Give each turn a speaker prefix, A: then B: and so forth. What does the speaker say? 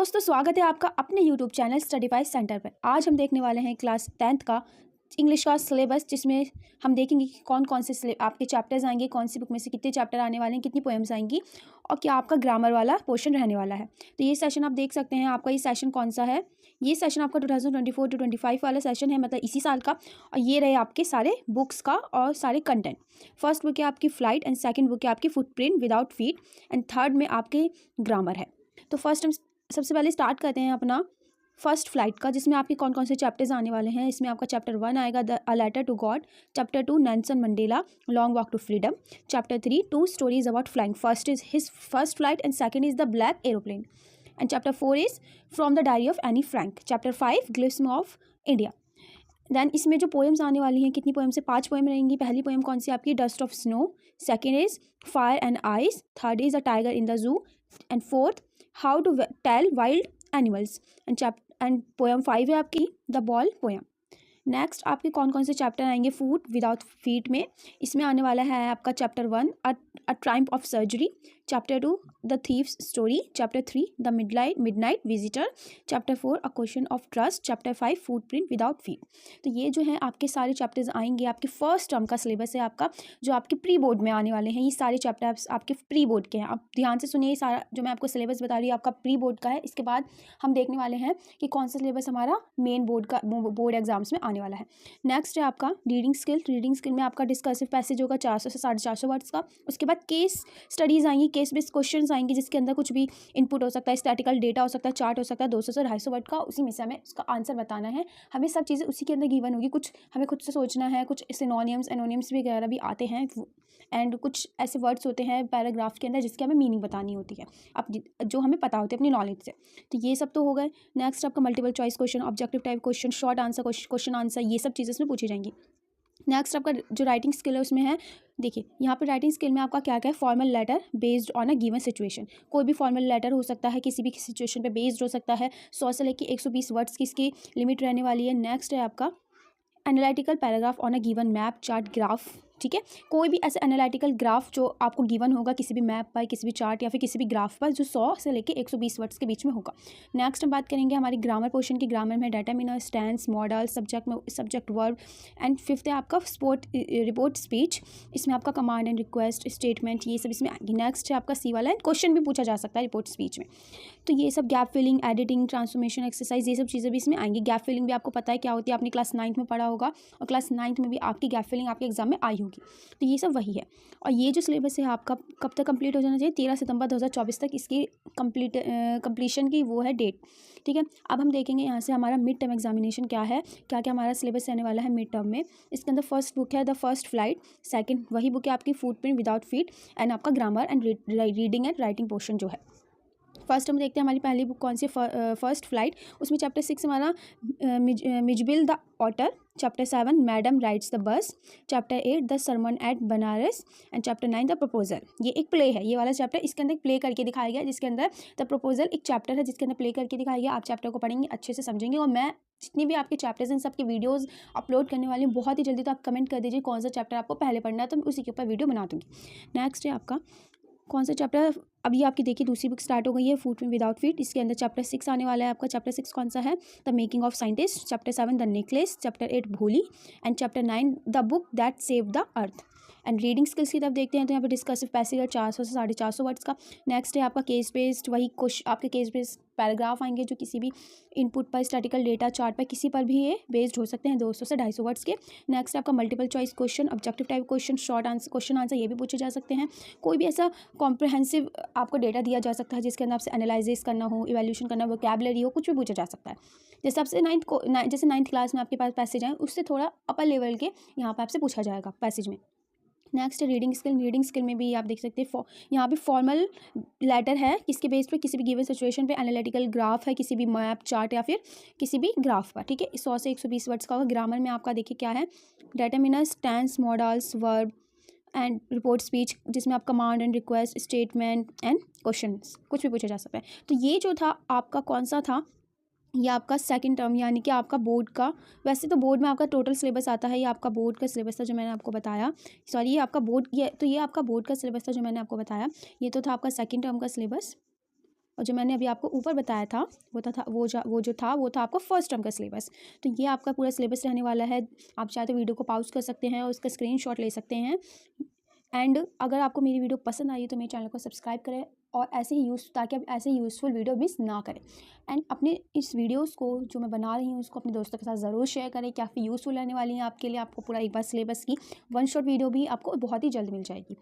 A: दोस्तों स्वागत है आपका अपने YouTube चैनल स्टडीफाई सेंटर पर। आज हम देखने वाले हैं क्लास 10th का इंग्लिश का सिलेबस, जिसमें हम देखेंगे कि कौन कौन से आपके चैप्टर्स आएंगे, कौन सी बुक में से कितने चैप्टर आने वाले हैं, कितनी पोएम्स आएंगी और क्या आपका ग्रामर वाला पोर्शन रहने वाला है। तो ये सेशन आप देख सकते हैं। आपका ये सेशन कौन सा है? ये सेशन आपका 2024 to 25 वाला सेशन है, मतलब इसी साल का। और ये रहे आपके सारे बुक्स का और सारे कंटेंट। फर्स्ट बुक है आपकी फ्लाइट एंड सेकेंड बुक है आपकी footprint without feet and third में आपके ग्रामर है। तो फर्स्ट हम सबसे पहले स्टार्ट करते हैं अपना फर्स्ट फ्लाइट का, जिसमें आपके कौन कौन से चैप्टर्स आने वाले हैं। इसमें आपका चैप्टर 1 आएगा a letter to God, chapter 2 Nelson Mandela long walk to freedom, chapter 3 2 stories about flying, first is his first flight and second is the black aeroplane, and chapter 4 is from the diary of Anne Frank, chapter 5 glimpses of India. Then इसमें जो poems आने वाली हैं, कितनी poems है? 5 poem रहेंगी। पहली poem कौन सी आपकी? Dust of snow, second is fire and ice, third is a tiger in the zoo, and fourth how to tell wild animals, and poem 5 है आपकी द बॉल पोएम। नेक्स्ट आपके कौन कौन से चैप्टर आएंगे फूड विदाउट फीट में? इसमें आने वाला है आपका chapter 1 a Triumph of surgery, chapter 2 the thieves story, chapter 3 the midnight visitor, chapter 4 a question of trust, chapter 5 footprint without feet. तो ये जो है आपके सारे चैप्टर्स आएंगे। आपके फर्स्ट टर्म का सिलेबस है आपका, जो आपके प्री बोर्ड में आने वाले हैं। ये सारे चैप्टर्स आपके प्री बोर्ड के हैं। आप ध्यान से सुनिए, सारा जो मैं आपको सिलेबस बता रही हूँ आपका प्री बोर्ड का है। इसके बाद हम देखने वाले हैं कि कौन सा सिलेबस हमारा मेन बोर्ड एग्जाम्स में आने वाला है। नेक्स्ट है आपका रीडिंग स्किल। रीडिंग स्किल में आपका डिस्कसिव पैसेज होगा 400 से 450 वर्ड्स का। उसके बाद केस स्टडीज आएंगी, केस बेस्ड क्वेश्चंस आएंगे, जिसके अंदर कुछ भी इनपुट हो सकता है, स्टैटिकल डेटा हो सकता है, चार्ट हो सकता है, 200 से 250 वर्ड का। उसी में से हमें उसका आंसर बताना है। हमें सब चीज़ें उसी के अंदर गिवन होगी। कुछ हमें खुद से सोचना है, कुछ सिनोनिम्स एनोनिम्स वगैरह भी आते हैं, एंड कुछ ऐसे वर्ड्स होते हैं पैराग्राफ के अंदर जिसकी हमें मीनिंग बतानी होती है, अब जो हमें पता होती है अपनी नॉलेज से। तो ये सब तो हो गए। नेक्स्ट आपका multiple choice question, objective type question, short answer question answer, ये सब चीज़ें इसमें पूछी जाएंगी। नेक्स्ट आपका जो राइटिंग स्किल है उसमें है, देखिए यहाँ पे राइटिंग स्किल में आपका क्या क्या है? Formal letter based on a given situation. कोई भी फॉर्मल लेटर हो सकता है, किसी भी सिचुएशन पे बेस्ड हो सकता है। 100 से लेकर 120 वर्ड्स की इसकी लिमिट रहने वाली है। नेक्स्ट है आपका analytical paragraph on a given map chart graph. ठीक है, कोई भी ऐसा एनालिटिकल ग्राफ जो आपको गिवन होगा किसी भी मैप पर, किसी भी चार्ट या फिर किसी भी ग्राफ पर, जो 100 से लेकर 120 वर्ड्स के बीच में होगा। नेक्स्ट हम बात करेंगे हमारी ग्रामर पोर्शन की। ग्रामर में determiner, tense, modal, subject verb, and fifth है आपका रिपोर्ट स्पीच। इसमें आपका कमांड एंड रिक्वेस्ट, स्टेटमेंट, ये सब इसमें आएंगे। नेक्स्ट है आपका सी वाला, एंड क्वेश्चन भी पूछा जा सकता है रिपोर्ट स्पीच में। तो ये सब gap filling, editing, transformation exercise, ये सब चीज़ें भी इसमें आएंगी। गैप फिलिंग भी आपको पता है क्या होती है, आपने क्लास 9th में पढ़ा होगा, और क्लास 9th में भी आपकी गैप फिलिंग आपके एग्जाम में आई होगी। तो ये सब वही है। और ये जो सिलेबस है आपका कब तक कंप्लीट हो जाना चाहिए? 13 सितंबर 2024 तक इसकी कंप्लीशन की वो है डेट। ठीक है, अब हम देखेंगे यहाँ से हमारा मिड टर्म एग्जामिनेशन क्या है, क्या क्या हमारा सिलेबस रहने वाला है मिड टर्म में। इसके अंदर फर्स्ट बुक है द फर्स्ट फ्लाइट, सेकंड वही बुक है आपकी फुटप्रिंट विदाउट फीट, एंड आपका grammar and reading and writing portion जो है। फर्स्ट हम देखते हैं हमारी पहली बुक कौन सी, फर्स्ट फ्लाइट। उसमें चैप्टर 6 हमारा Mijbil the otter, chapter 7 madam rides the bus, chapter 8 the sermon at Benares, and chapter 9 the proposal. ये एक प्ले है, ये वाला चैप्टर, इसके अंदर प्ले करके दिखाया गया, जिसके अंदर द प्रपोजल एक चैप्टर है जिसके अंदर प्ले करके दिखाया गया। आप चैप्टर को पढ़ेंगे अच्छे से समझेंगे, और मैं जितनी भी आपके चैप्टर्स हैं सबके वीडियोस अपलोड करने वाली हूँ बहुत ही जल्दी। तो आप कमेंट कर दीजिए कौन सा चैप्टर आपको पहले पढ़ना है, तो मैं उसी के ऊपर वीडियो बना दूँगी। नेक्स्ट है आपका कौन सा चैप्टर? अभी आपकी देखिए दूसरी बुक स्टार्ट हो गई है, फूड विदाउट फीट। इसके अंदर चैप्टर 6 आने वाला है आपका। चैप्टर 6 कौन सा है? The making of scientist, chapter 7 the necklace, chapter 8 भोली, and chapter 9 the book that save the earth. And reading skills की तरफ देखते हैं तो यहाँ पे डिस्कसिव पैसेज है 400 से 450 वर्ड्स का। नेक्स्ट है आपका केस बेस्ड, वही क्वेश्चन आपके केस बेस्ड पैराग्राफ आएंगे जो किसी भी इनपुट पर, स्टैटिकल डेटा, चार्ट पर, किसी पर भी ये बेस्ड हो सकते हैं, 200 से 250 वर्ड्स के। नेक्स्ट आपका multiple choice question, objective type question, short answer question answer, ये भी पूछे जा सकते हैं। कोई भी ऐसा कॉम्प्रहेंसिव आपको डेटा दिया जा सकता है जिसके अंदर आपसे एनालिसिस करना हो, इवैल्यूएशन करना हो, वोकैबुलरी हो, कुछ भी पूछा जा सकता है। जैसे आपसे जैसे 9th क्लास में आपके पास पैसेज आए, उससे थोड़ा अपर लेवल के यहाँ पर आपसे पूछा जाएगा पैसेज में। नेक्स्ट है रीडिंग स्किल। रीडिंग स्किल में भी आप देख सकते हैं यहाँ पे फॉर्मल लेटर है, किसके बेस पे? किसी भी गिवन सिचुएशन पे। एनालिटिकल ग्राफ है, किसी भी मैप, चार्ट या फिर किसी भी ग्राफ पर। ठीक है, 100 से 120 वर्ड्स का होगा। ग्रामर में आपका देखिए क्या है, determiners, tense, modals, verb and report speech, जिसमें आप command and request, statement and questions, कुछ भी पूछा जा सकता है। तो ये जो था आपका कौन सा था, ये आपका सेकंड टर्म यानी कि आपका बोर्ड का। वैसे तो बोर्ड में आपका टोटल सिलेबस आता है, ये आपका बोर्ड का सिलेबस था जो मैंने आपको बताया। सॉरी, ये आपका बोर्ड, ये आपका बोर्ड का सिलेबस था जो मैंने आपको बताया। ये तो था आपका सेकंड टर्म का सिलेबस। और जो मैंने अभी आपको ऊपर बताया था वो था आपका फर्स्ट टर्म का सिलेबस। तो ये आपका पूरा सिलेबस रहने वाला है। आप चाहे तो वीडियो को पॉज कर सकते हैं और उसका स्क्रीनशॉट ले सकते हैं। एंड अगर आपको मेरी वीडियो पसंद आई तो मेरे चैनल को सब्सक्राइब करें और ताकि आप ऐसे ही यूज़फुल वीडियो मिस ना करें। एंड अपने इस वीडियोस को जो मैं बना रही हूँ उसको अपने दोस्तों के साथ ज़रूर शेयर करें, काफ़ी यूज़फुल रहने वाली हैं आपके लिए। आपको पूरा एक बार सिलेबस की वन शॉट वीडियो भी आपको बहुत ही जल्द मिल जाएगी।